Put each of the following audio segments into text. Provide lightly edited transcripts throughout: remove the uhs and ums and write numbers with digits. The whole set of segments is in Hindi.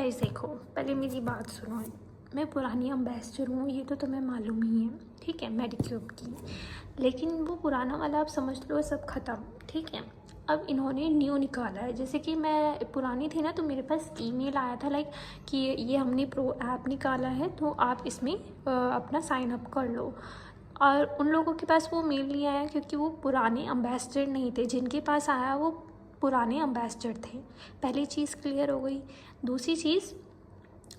गाइस देखो, पहले मेरी बात सुनो। मैं पुरानी एम्बेसडर हूँ, ये तो तुम्हें मालूम ही है, ठीक है, मेडिक्यूब की। लेकिन वो पुराना वाला आप समझ लो सब ख़त्म, ठीक है। अब इन्होंने न्यू निकाला है। जैसे कि मैं पुरानी थी ना, तो मेरे पास ईमेल आया था लाइक कि ये हमने प्रो ऐप निकाला है, तो आप इसमें अपना साइन अप कर लो। और उन लोगों के पास वो मेल नहीं आया क्योंकि वो पुराने एम्बेसडर नहीं थे। जिनके पास आया वो पुराने एम्बेसडर थे। पहली चीज़ क्लियर हो गई। दूसरी चीज़,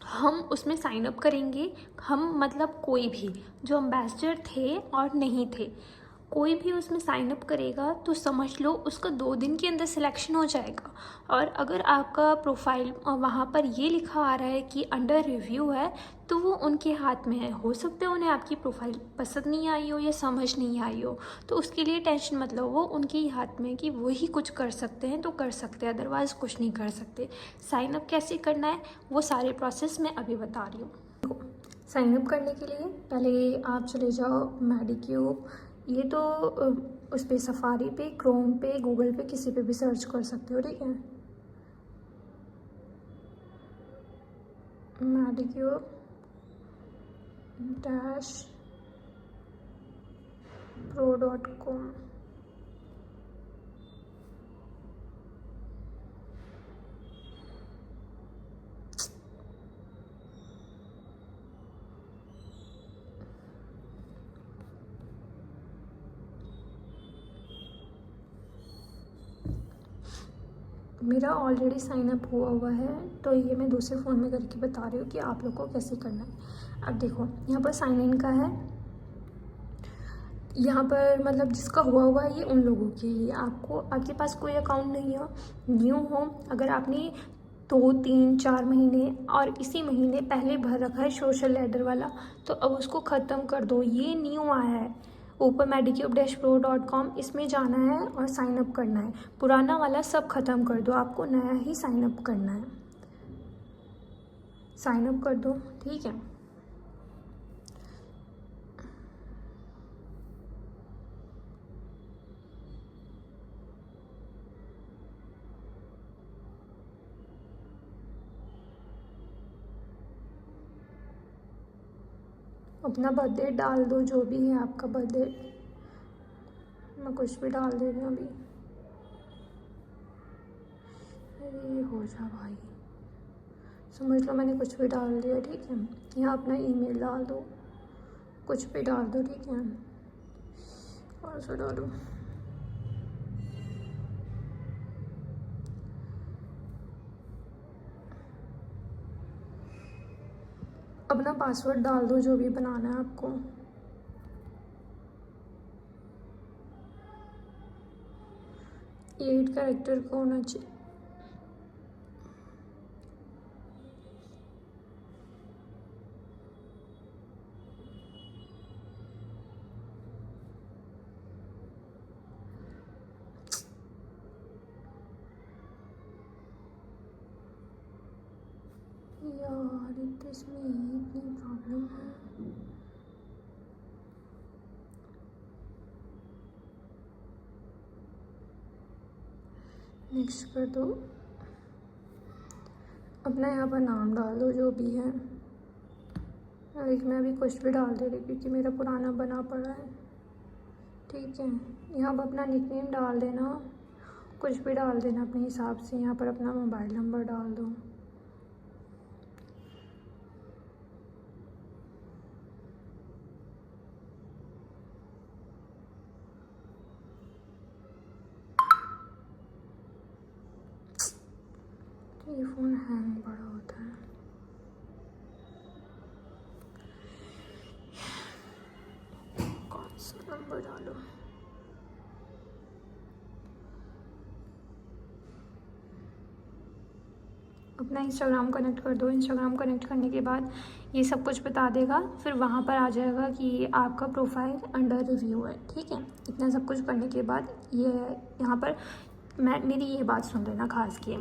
हम उसमें साइन अप करेंगे, हम मतलब कोई भी जो एम्बेसडर थे और नहीं थे, कोई भी उसमें साइन अप करेगा तो समझ लो उसका 2 दिन के अंदर सिलेक्शन हो जाएगा। और अगर आपका प्रोफाइल वहाँ पर ये लिखा आ रहा है कि अंडर रिव्यू है, तो वो उनके हाथ में है। हो सकता है उन्हें आपकी प्रोफाइल पसंद नहीं आई हो या समझ नहीं आई हो, तो उसके लिए टेंशन मत लो। वो उनके ही हाथ में है कि वही कुछ कर सकते हैं तो कर सकते हैं, अदरवाइज़ कुछ नहीं कर सकते। साइन अप कैसे करना है वो सारे प्रोसेस मैं अभी बता रही हूँ। साइन अप करने के लिए पहले आप चले जाओ मेडिक्यूब। ये तो उस पर सफारी पे, क्रोम पे, गूगल पे, किसी पे भी सर्च कर सकते हो, ठीक है। मेडिक्यूब -pro.com। मेरा ऑलरेडी साइन अप हुआ है, तो ये मैं दूसरे फ़ोन में करके बता रही हूँ कि आप लोग को कैसे करना है। अब देखो, यहाँ पर साइन इन का है। यहाँ पर मतलब जिसका हुआ है ये उन लोगों के लिए। आपके पास कोई अकाउंट नहीं हो, न्यू हो, अगर आपने 2, 3, 4 महीने और इसी महीने पहले भर रखा है सोशल लैडर वाला, तो अब उसको ख़त्म कर दो। ये न्यू आया है ऊपर medicube-pro.com, इसमें जाना है और साइन अप करना है। पुराना वाला सब ख़त्म कर दो, आपको नया ही साइन अप करना है। साइन अप कर दो, ठीक है। अपना बर्थडे डाल दो, जो भी है आपका बर्थडे। मैं कुछ भी डाल दे रही हूँ अभी। अरे हो जा भाई, समझ लो मैंने कुछ भी डाल दिया, ठीक है। यहाँ अपना ईमेल डाल दो, कुछ भी डाल दो, ठीक है। और से डालो। अपना पासवर्ड डाल दो, जो भी बनाना है आपको। ये 8 कैरेक्टर का होना चाहिए। यार इसमें इतनी प्रॉब्लम है। नेक्स्ट कर दो। अपना यहाँ पर नाम डाल दो, जो भी है। मैं अभी कुछ भी डाल दे रही क्योंकि मेरा पुराना बना पड़ा है, ठीक है। यहाँ पर अपना निकनेम डाल देना, कुछ भी डाल देना अपने हिसाब से। यहाँ पर अपना मोबाइल नंबर डाल दो। ये फ़ोन हैंग बड़ा होता है। कौन सा नंबर डालो? अपना इंस्टाग्राम कनेक्ट कर दो। इंस्टाग्राम कनेक्ट करने के बाद ये सब कुछ बता देगा, फिर वहाँ पर आ जाएगा कि आपका प्रोफाइल अंडर रिव्यू है, ठीक है। इतना सब कुछ करने के बाद ये यहाँ पर मेरी ये बात सुन लेना खास की।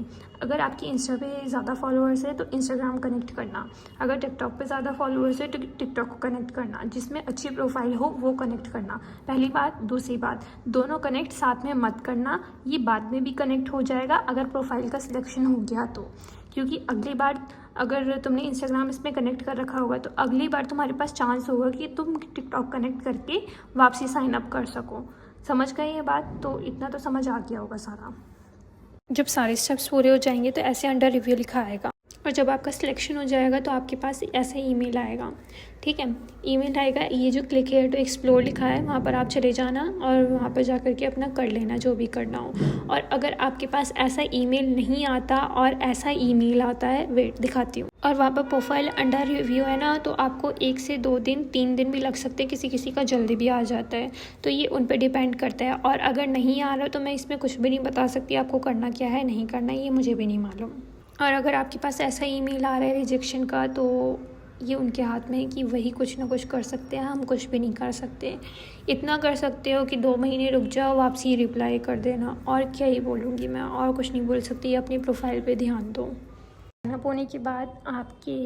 अगर आपकी इंस्टा पे ज़्यादा फॉलोअर्स है तो इंस्टाग्राम कनेक्ट करना। अगर टिकटॉक पे ज़्यादा फॉलोअर्स है तो टिकटॉक को कनेक्ट करना। जिसमें अच्छी प्रोफाइल हो वो कनेक्ट करना, पहली बात। दूसरी बात, दोनों कनेक्ट साथ में मत करना, ये बाद में भी कनेक्ट हो जाएगा अगर प्रोफाइल का सिलेक्शन हो गया तो। क्योंकि अगली बार अगर तुमने इंस्टाग्राम इसमें कनेक्ट कर रखा होगा तो अगली बार तुम्हारे पास चांस होगा कि तुम टिकटॉक कनेक्ट करके वापसी साइन अप कर सको। समझ गए ये बात? तो इतना तो समझ आ गया होगा सारा। जब सारे स्टेप्स पूरे हो जाएंगे तो ऐसे अंडर रिव्यू लिखा आएगा, और जब आपका सिलेक्शन हो जाएगा तो आपके पास ऐसा ईमेल आएगा। ठीक है, ईमेल आएगा, ये जो क्लिक हेयर टू एक्सप्लोर लिखा है वहाँ पर आप चले जाना और वहाँ पर जा कर के अपना कर लेना जो भी करना हो। और अगर आपके पास ऐसा ईमेल नहीं आता और ऐसा ईमेल आता है, वेट दिखाती हूँ, और वहाँ पर प्रोफाइल अंडर रिव्यू है ना, तो आपको 1 से 2 दिन 3 दिन भी लग सकते हैं, किसी किसी का जल्दी भी आ जाता है, तो ये उन पर डिपेंड करता है। और अगर नहीं आ रहा तो मैं इसमें कुछ भी नहीं बता सकती आपको करना क्या है नहीं करना, ये मुझे भी नहीं मालूम। और अगर आपके पास ऐसा ईमेल आ रहा है रिजेक्शन का, तो ये उनके हाथ में है कि वही कुछ ना कुछ कर सकते हैं, हम कुछ भी नहीं कर सकते। इतना कर सकते हो कि 2 महीने रुक जाओ, वापसी रिप्लाई कर देना, और क्या ही बोलूँगी मैं, और कुछ नहीं बोल सकती। अपनी प्रोफाइल पे ध्यान दो। साइनअप होने के बाद आपके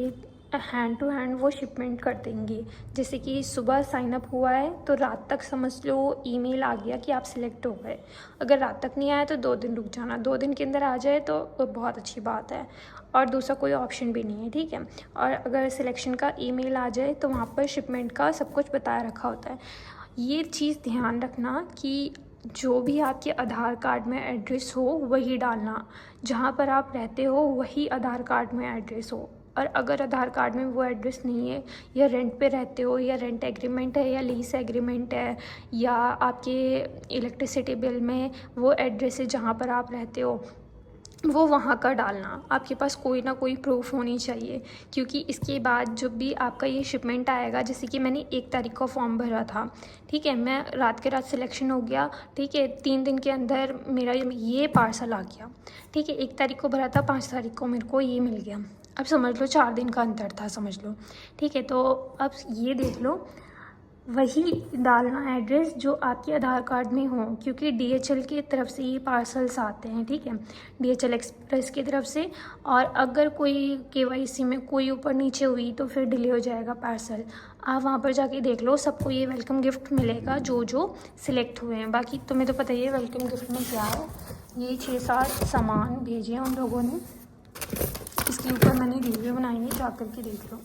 हैंड टू हैंड वो शिपमेंट कर देंगे। जैसे कि सुबह साइनअप हुआ है तो रात तक समझ लो ईमेल आ गया कि आप सिलेक्ट हो गए। अगर रात तक नहीं आया तो 2 दिन रुक जाना, 2 दिन के अंदर आ जाए तो बहुत अच्छी बात है, और दूसरा कोई ऑप्शन भी नहीं है। ठीक है, और अगर सिलेक्शन का ईमेल आ जाए तो वहाँ पर शिपमेंट का सब कुछ बताया रखा होता है। ये चीज़ ध्यान रखना कि जो भी आपके आधार कार्ड में एड्रेस हो वही डालना, जहाँ पर आप रहते हो वही आधार कार्ड में एड्रेस हो। और अगर आधार कार्ड में वो एड्रेस नहीं है, या रेंट पे रहते हो, या रेंट एग्रीमेंट है, या लीज एग्रीमेंट है, या आपके इलेक्ट्रिसिटी बिल में वो एड्रेस है जहाँ पर आप रहते हो, वो वहाँ का डालना। आपके पास कोई ना कोई प्रूफ होनी चाहिए, क्योंकि इसके बाद जब भी आपका ये शिपमेंट आएगा, जैसे कि मैंने 1 तारीख को फॉर्म भरा था, ठीक है, मैं रात के रात सिलेक्शन हो गया, ठीक है, 3 दिन के अंदर मेरा ये पार्सल आ गया। ठीक है, 1 तारीख को भरा था, 5 तारीख को मेरे को ये मिल गया। अब समझ लो 4 दिन का अंतर था, समझ लो। ठीक है, तो अब ये देख लो, वही डालना एड्रेस जो आपके आधार कार्ड में हो, क्योंकि DHL की तरफ से ये पार्सल्स आते हैं। ठीक है, DHL एक्सप्रेस की तरफ से, और अगर कोई KYC में कोई ऊपर नीचे हुई तो फिर डिले हो जाएगा पार्सल। आप वहाँ पर जाके देख लो, सबको ये वेलकम गिफ्ट मिलेगा जो जो सिलेक्ट हुए हैं। बाकी तुम्हें तो पता ही है वेलकम गिफ्ट में क्या है। ये 6-7 सामान भेजे हैं उन लोगों ने, इसके ऊपर मैंने वीडियो बनाई है, जा कर के देख लो।